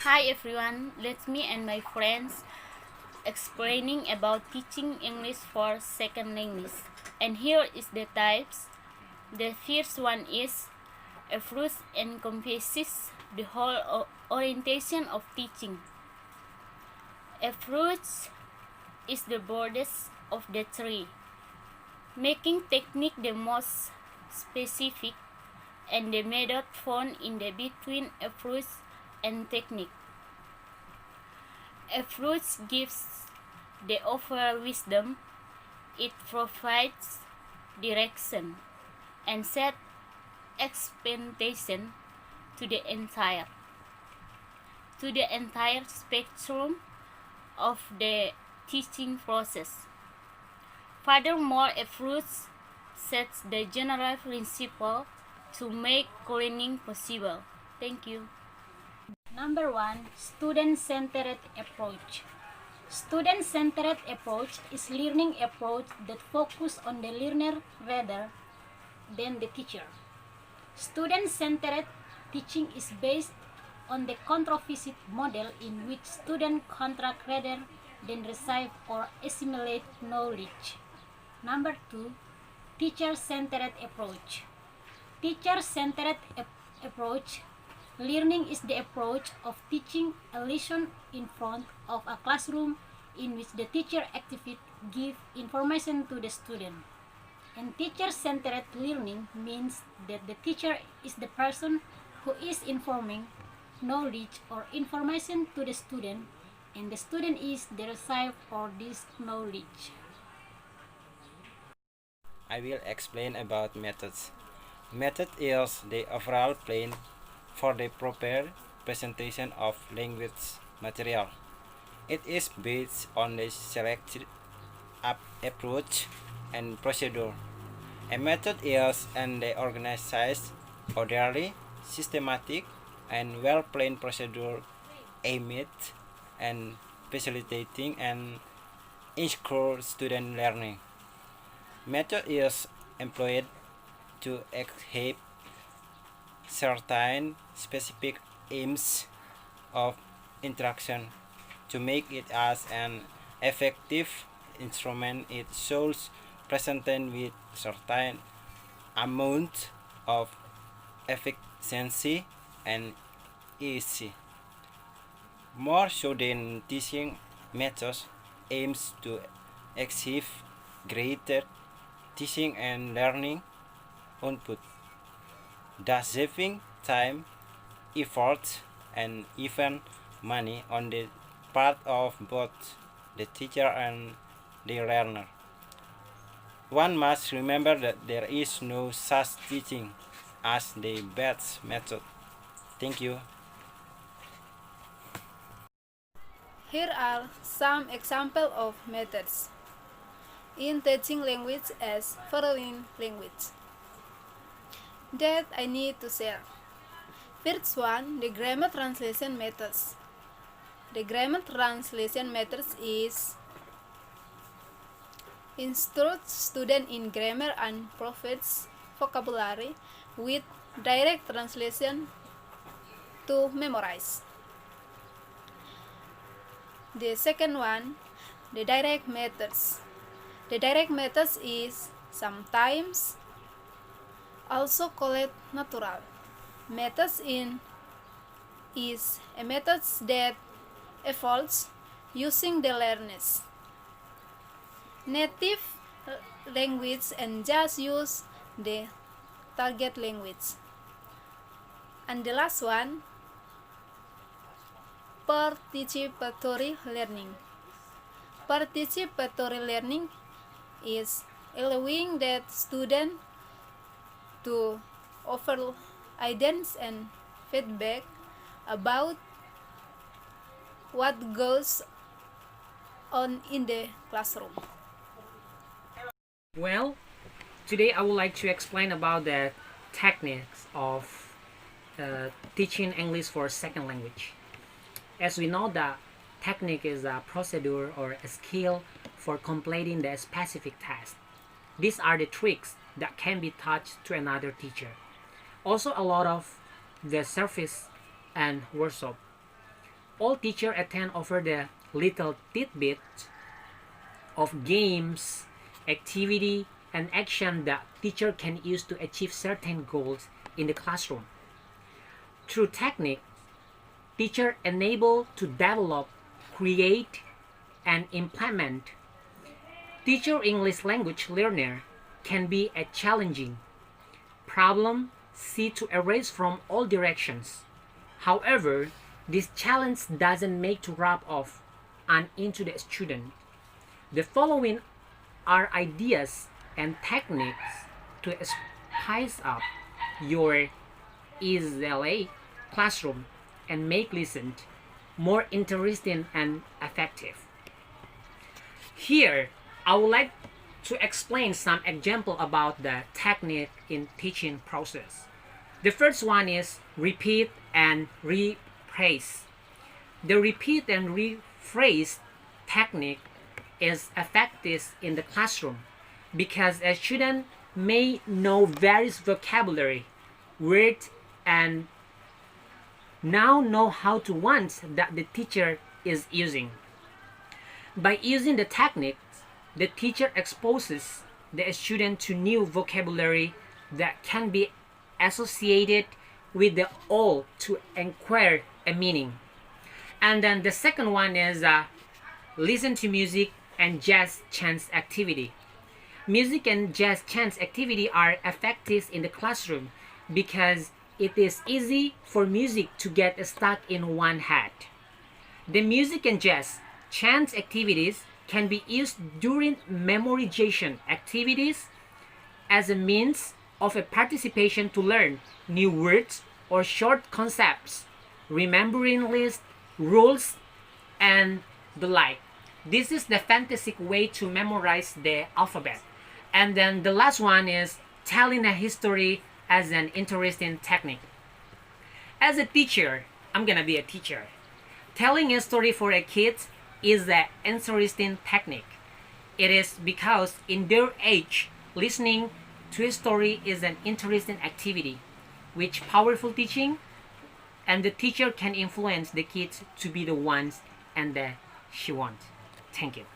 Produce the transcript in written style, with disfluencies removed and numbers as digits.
Hi everyone, let me and my friends explaining about teaching English for second language. And here is the types. The first one is approach encompasses the whole orientation of teaching. Approach is the borders of the tree, making technique the most specific and the method found in the between approach and technique. Approach gives the overall wisdom, it provides direction and set expectation to the entire spectrum of the teaching process. Furthermore, approach sets the general principle to make learning possible. Thank you. Number 1. Student-centered approach. Student-centered approach is learning approach that focus on the learner rather than the teacher. Student-centered teaching is based on the controversial model in which students contract rather than receive or assimilate knowledge. Number 2. Teacher-centered approach. Teacher-centered approach. Learning is the approach of teaching a lesson in front of a classroom in which the teacher actively gives information to the student. And teacher-centered learning means that the teacher is the person who is informing knowledge or information to the student, and the student is the receiver for this knowledge. I will explain about methods. Method is the overall plan for the proper presentation of language material. It is based on the selected approach and procedure. A method is an organized, orderly, systematic, and well-planned procedure aimed at facilitating and ensure student learning. Method is employed to achieve certain specific aims of instruction. To make it as an effective instrument, it should present with certain amount of efficiency and ease. More so than teaching methods aims to achieve greater teaching and learning output, thus saving time, effort, and even money on the part of both the teacher and the learner. One must remember that there is no such teaching as the best method. Thank you. Here are some examples of methods in teaching language as foreign language that I need to share. First one, the grammar translation methods. The grammar translation methods is instruct student in grammar and provides vocabulary with direct translation to memorize. The second one, the direct methods. The direct methods is sometimes also called natural methods is a method that evolves using the learner's native language and just use the target language. And the last one, participatory learning. Participatory learning is allowing that student to offer ideas and feedback about what goes on in the classroom. Well, today I would like to explain about the techniques of teaching English for second language. As we know that technique is a procedure or a skill for completing the specific task. These are the tricks that can be taught to another teacher. Also a lot of the service and workshop. all teachers attend offer the little tidbits of games, activity, and action that teacher can use to achieve certain goals in the classroom. Through technique, teacher enable to develop, create, and implement. Teacher English language learner can be a challenging problem see to erase from all directions. However, this challenge doesn't make to rub off and into the student. The following are ideas and techniques to spice up your ESLA classroom and make listen more interesting and effective. Here, I would like to explain some example about the technique in teaching process. The first one is repeat and rephrase. The repeat and rephrase technique is effective in the classroom because a student may know various vocabulary, words, and now know how to ones that the teacher is using. By using the technique, the teacher exposes the student to new vocabulary that can be associated with the all to acquire a meaning. And then the second one is listen to music and jazz chant activity. Music and jazz chant activity are effective in the classroom because it is easy for music to get stuck in one head. The music and jazz chant activities can be used during memorization activities as a means of a participation to learn new words or short concepts, remembering lists, rules, and the like. This is the fantastic way to memorize the alphabet. And then the last one is telling a history as an interesting technique. As a teacher, I'm gonna be a teacher. Telling a story for a kid is an interesting technique. It is because in their age, listening to a story is an interesting activity, which powerful teaching, and the teacher can influence the kids to be the ones and the she wants. Thank you.